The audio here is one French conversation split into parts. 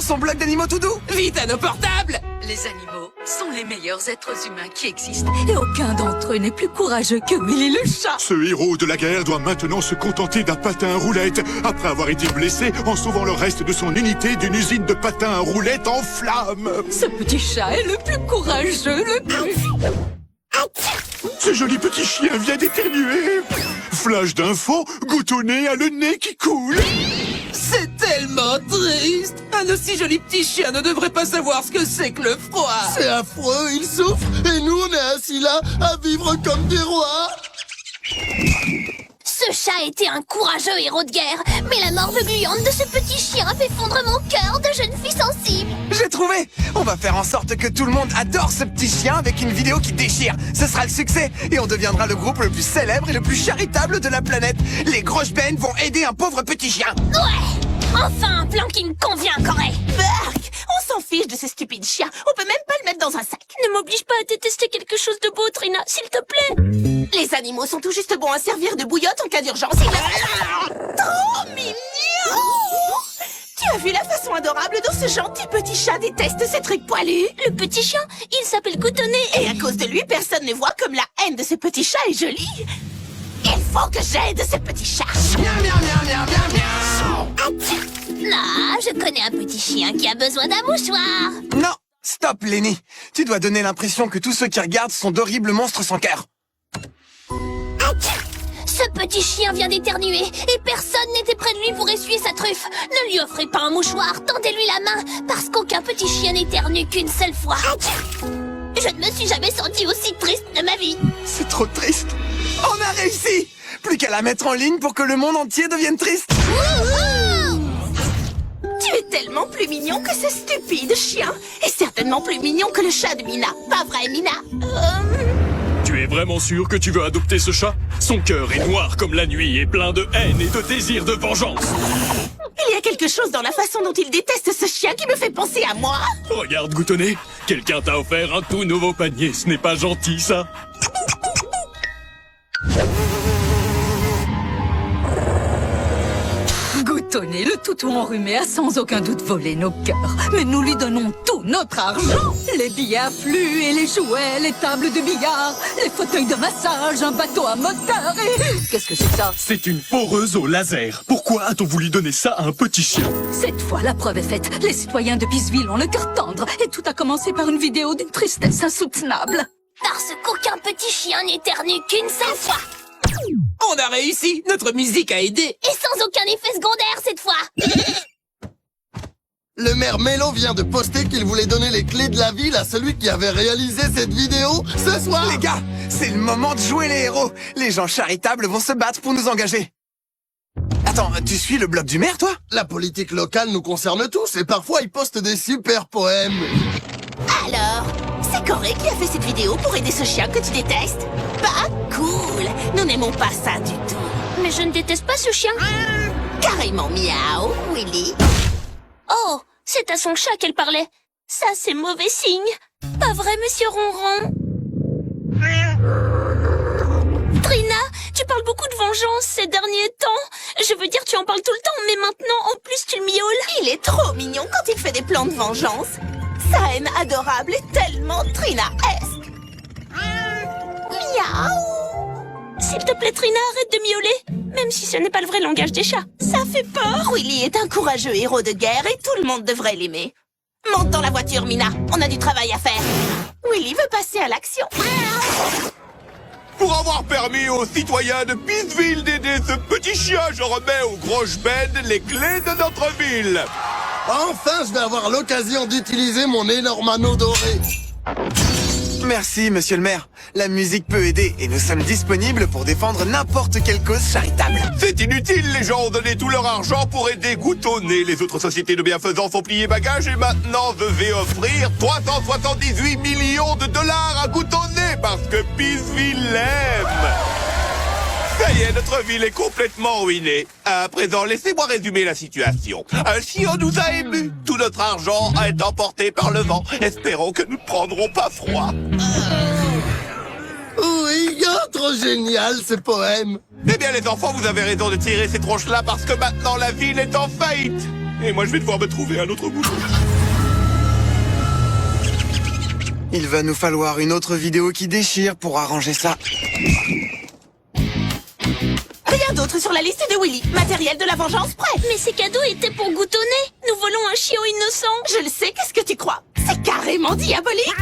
son blog d'animaux tout doux. Vite à nos portables. Les animaux sont les meilleurs êtres humains qui existent. Et aucun d'entre eux n'est plus courageux que Willy le chat. Ce héros de la guerre doit maintenant se contenter d'un patin à roulettes, après avoir été blessé en sauvant le reste de son unité d'une usine de patins à roulettes en flammes. Ce petit chat est le plus courageux, le plus... Ce joli petit chien vient d'éternuer. Flash d'info, Goutonnet a le nez qui coule. C'est tellement triste. Un aussi joli petit chien ne devrait pas savoir ce que c'est que le froid. C'est affreux, il souffre, et nous on est assis là à vivre comme des rois. Ce chat était un courageux héros de guerre, mais la mort gluante de ce petit chien a fait fondre mon cœur de jeune fille sensible. J'ai trouvé. On va faire en sorte que tout le monde adore ce petit chien avec une vidéo qui déchire. Ce sera le succès et on deviendra le groupe le plus célèbre et le plus charitable de la planète. Les Grosch Band vont aider un pauvre petit chien. Ouais, enfin un plan qui me convient, Corée. Bark! On s'en fiche de ce stupide chien. On peut même pas le mettre dans un sac. Ne m'oblige pas à détester quelque chose de beau, Trina, s'il te plaît. Les animaux sont tout juste bons à servir de bouillotte en cas d'urgence. Trop mignon! Tu as vu la façon adorable dont ce gentil petit chat déteste ces trucs poilus? Le petit chien, il s'appelle Goutonnet Et à cause de lui, personne ne voit comme la haine de ce petit chat est jolie. Il faut que j'aide ce petit chat. Miam, miam, miam, miam, miam, miam. Ah, je connais un petit chien qui a besoin d'un mouchoir. Non, stop Lenny. Tu dois donner l'impression que tous ceux qui regardent sont d'horribles monstres sans cœur. Ce petit chien vient d'éternuer et personne n'était près de lui pour essuyer sa truffe. Ne lui offrez pas un mouchoir, tendez-lui la main, parce qu'aucun petit chien n'éternue qu'une seule fois. Je ne me suis jamais sentie aussi triste de ma vie. C'est trop triste. On a réussi. Plus qu'à la mettre en ligne pour que le monde entier devienne triste. Wouhou! Tu es tellement plus mignon que ce stupide chien. Et certainement plus mignon que le chat de Mina. Pas vrai, Mina? Tu es vraiment sûr que tu veux adopter ce chat? Son cœur est noir comme la nuit et plein de haine et de désir de vengeance. Il y a quelque chose dans la façon dont il déteste ce chien qui me fait penser à moi. Regarde, Goutonnet, quelqu'un t'a offert un tout nouveau panier. Ce n'est pas gentil, ça? Goutonnet, le toutou enrhumé, a sans aucun doute volé nos cœurs. Mais nous lui donnons tout notre argent. Les billets à flux et les jouets, les tables de billard, les fauteuils de massage, un bateau à moteur et... Qu'est-ce que c'est ça? C'est une foreuse au laser. Pourquoi a-t-on voulu donner ça à un petit chien? Cette fois, la preuve est faite. Les citoyens de Peaceville ont le cœur tendre. Et tout a commencé par une vidéo d'une tristesse insoutenable. Parce qu'aucun petit chien n'éternue qu'une seule fois. On a réussi. Notre musique a aidé. Et sans aucun effet secondaire cette fois. Le maire Mélo vient de poster qu'il voulait donner les clés de la ville à celui qui avait réalisé cette vidéo ce soir. Les gars, c'est le moment de jouer les héros. Les gens charitables vont se battre pour nous engager. Attends, tu suis le blog du maire, toi? La politique locale nous concerne tous et parfois il poste des super poèmes. Alors, c'est Corée qui a fait cette vidéo pour aider ce chien que tu détestes? Pas cool. Nous n'aimons pas ça du tout. Mais je ne déteste pas ce chien. Carrément miaou, Willy. Oh, c'est à son chat qu'elle parlait. Ça, c'est mauvais signe. Pas vrai, monsieur Ronron? Trina, tu parles beaucoup de vengeance ces derniers temps. Je veux dire, tu en parles tout le temps, mais maintenant, en plus, tu miaules. Il est trop mignon quand il fait des plans de vengeance. Sa haine adorable est tellement Trina-esque. Miaou. S'il te plaît, Trina, arrête de miauler. Même si ce n'est pas le vrai langage des chats. Ça fait peur. Willy est un courageux héros de guerre et tout le monde devrait l'aimer. Monte dans la voiture, Mina. On a du travail à faire. Willy veut passer à l'action. Pour avoir permis aux citoyens de Peaceville d'aider ce petit chien, je remets au Grosch Band les clés de notre ville. Enfin, je vais avoir l'occasion d'utiliser mon énorme anneau doré. Merci, monsieur le maire. La musique peut aider et nous sommes disponibles pour défendre n'importe quelle cause charitable. C'est inutile, les gens ont donné tout leur argent pour aider Goutonnet. Les autres sociétés de bienfaisance ont plié bagages et maintenant je vais offrir 378 millions de dollars à Goutonnet parce que Peaceville l'aime. Ça y est, notre ville est complètement ruinée. À présent, laissez-moi résumer la situation. Ainsi, on nous a émus. Tout notre argent a été emporté par le vent. Espérons que nous ne prendrons pas froid. Oui, trop génial ce poème. Eh bien, les enfants, vous avez raison de tirer ces tronches-là parce que maintenant la ville est en faillite. Et moi, je vais devoir me trouver un autre boulot. Il va nous falloir une autre vidéo qui déchire pour arranger ça. Rien d'autre sur la liste de Willy. Matériel de la vengeance prêt. Mais ces cadeaux étaient pour goutonner. Nous volons un chiot innocent. Je le sais, qu'est-ce que tu crois? C'est carrément diabolique.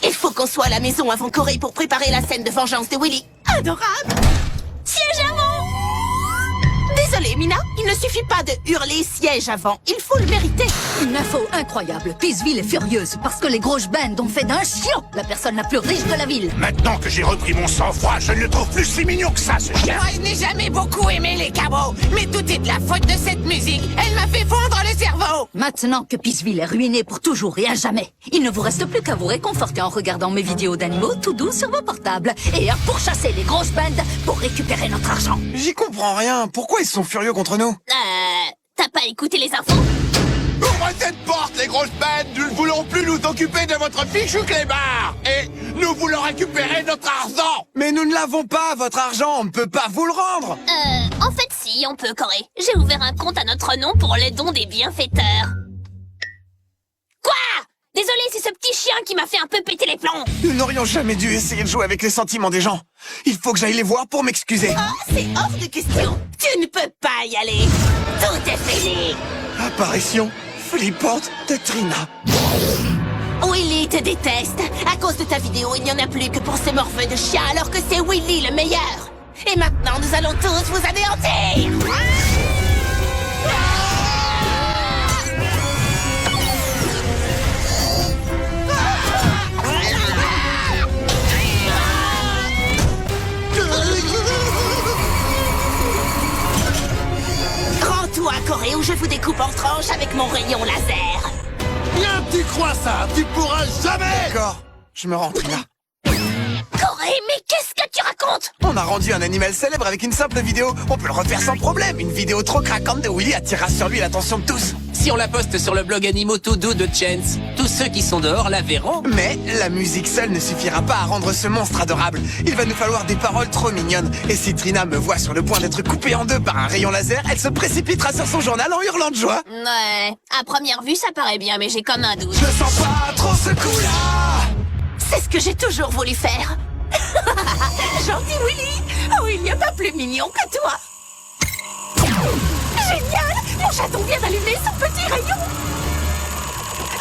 Il faut qu'on soit à la maison avant Corée pour préparer la scène de vengeance de Willy. Adorable. Siège avant. Désolée, Mina, il ne suffit pas de hurler siège avant. Il faut le mériter. Une info incroyable. Peaceville est furieuse parce que les grosses bandes ont fait d'un chiot la personne la plus riche de la ville. Maintenant que j'ai repris mon sang-froid, je ne le trouve plus si mignon que ça, ce chien. Moi, je n'ai jamais beaucoup aimé les cabots, mais tout est de la faute de cette musique. Elle m'a fait fondre le cerveau. Maintenant que Peaceville est ruiné pour toujours et à jamais, il ne vous reste plus qu'à vous réconforter en regardant mes vidéos d'animaux tout doux sur vos portables et à pourchasser les grosses bandes pour récupérer notre argent. J'y comprends rien. Pourquoi ils sont furieux contre nous? T'as pas écouté les infos? Ouvrez cette porte, les grosses bêtes. Nous ne voulons plus nous occuper de votre fichu clébard. Et nous voulons récupérer notre argent. Mais nous ne l'avons pas, votre argent. On ne peut pas vous le rendre. En fait, si, on peut, Corée. J'ai ouvert un compte à notre nom pour les dons des bienfaiteurs. Quoi? Désolé, c'est ce petit chien qui m'a fait un peu péter les plombs. Nous n'aurions jamais dû essayer de jouer avec les sentiments des gens. Il faut que j'aille les voir pour m'excuser. Oh, c'est hors de question. Tu ne peux pas y aller. Tout est fini. Apparition flippante de Trina. Willy te déteste. À cause de ta vidéo, il n'y en a plus que pour ce morveux de chien, alors que c'est Willy le meilleur. Et maintenant, nous allons tous vous anéantir. Rends-toi, Corée, où je vous découpe en tranches avec mon rayon laser. Bien, tu crois ça? Tu pourras jamais! D'accord, je me rends, Trina. Corée, mais qu'est-ce que tu racontes? On a rendu un animal célèbre avec une simple vidéo. On peut le refaire sans problème. Une vidéo trop craquante de Willy attirera sur lui l'attention de tous. Si on la poste sur le blog Animaux tout doux de Chance, tous ceux qui sont dehors la verront. Mais la musique seule ne suffira pas à rendre ce monstre adorable. Il va nous falloir des paroles trop mignonnes. Et si Trina me voit sur le point d'être coupée en deux par un rayon laser, elle se précipitera sur son journal en hurlant de joie. Ouais, à première vue, ça paraît bien, mais j'ai comme un doute. Je sens pas trop ce coup-là. C'est ce que j'ai toujours voulu faire. Gentil Willy. Oh, il n'y a pas plus mignon que toi. Génial. Mon chaton vient d'allumer son petit rayon.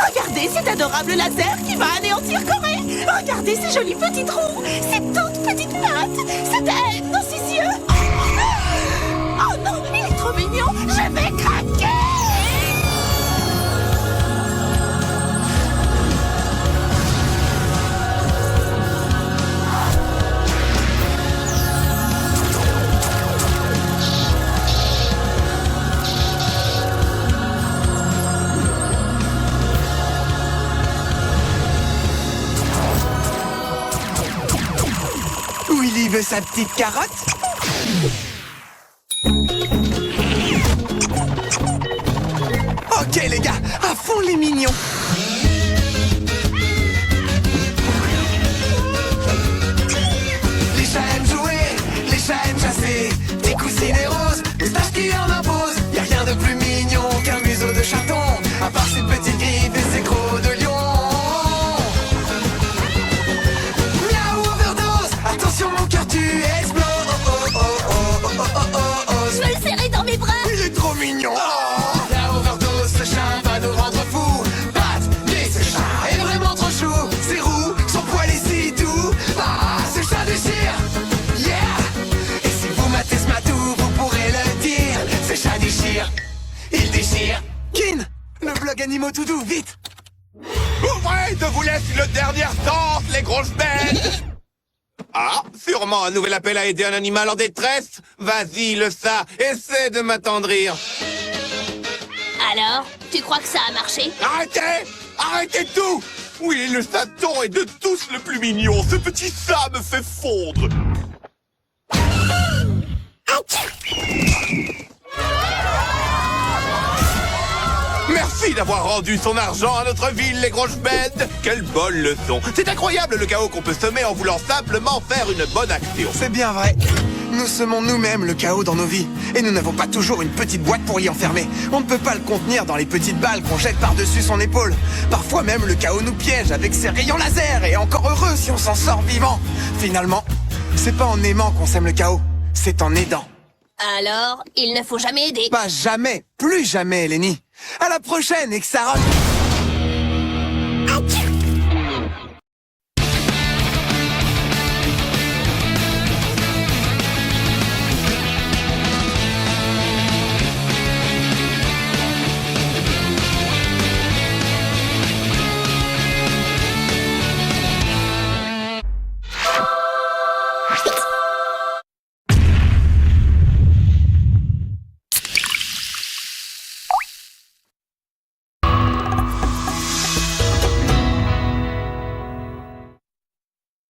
Regardez cet adorable laser qui va anéantir Corée. Regardez ces jolis petits trous, ces toutes petites pattes, cette dans ses yeux. Oh non, il est trop mignon. Je vais craquer. Willy veut sa petite carotte. Ok les gars, à fond les mignons. Les chats aiment jouer, les chats aiment chasser. Des coussinets roses, moustaches qui en imposent. Y'a rien de plus mignon qu'un museau de chaton, à part ses petites griffes et ses crocs de lion. Mon cœur tu exploses. Je veux le serrer dans mes bras. Il est trop mignon. La overdose, ce chat va nous rendre fous. Pat, mais ce chat est vraiment trop chou. Ses roues, son poil est si doux. Ah, ce chat déchire. Yeah. Et si vous matez ce matou, vous pourrez le dire. Ce chat déchire. Il déchire. Kin, le blog Animaux tout doux, vite. Ouvrez, je vous laisse une dernière chance, les grosses bêtes. Ah, sûrement un nouvel appel à aider un animal en détresse. Vas-y, le ça, essaie de m'attendrir. Alors, tu crois que ça a marché? Arrêtez! Arrêtez tout! Oui, le Satan est de tous le plus mignon. Ce petit ça me fait fondre. Merci d'avoir rendu son argent à notre ville, les grosses bêtes. Quelle bonne leçon. C'est incroyable le chaos qu'on peut semer en voulant simplement faire une bonne action. C'est bien vrai. Nous semons nous-mêmes le chaos dans nos vies. Et nous n'avons pas toujours une petite boîte pour y enfermer. On ne peut pas le contenir dans les petites balles qu'on jette par-dessus son épaule. Parfois même, le chaos nous piège avec ses rayons laser. Et encore heureux si on s'en sort vivant. Finalement, c'est pas en aimant qu'on sème le chaos. C'est en aidant. Alors, il ne faut jamais aider. Pas jamais, plus jamais, Lenny. À la prochaine, Exaron.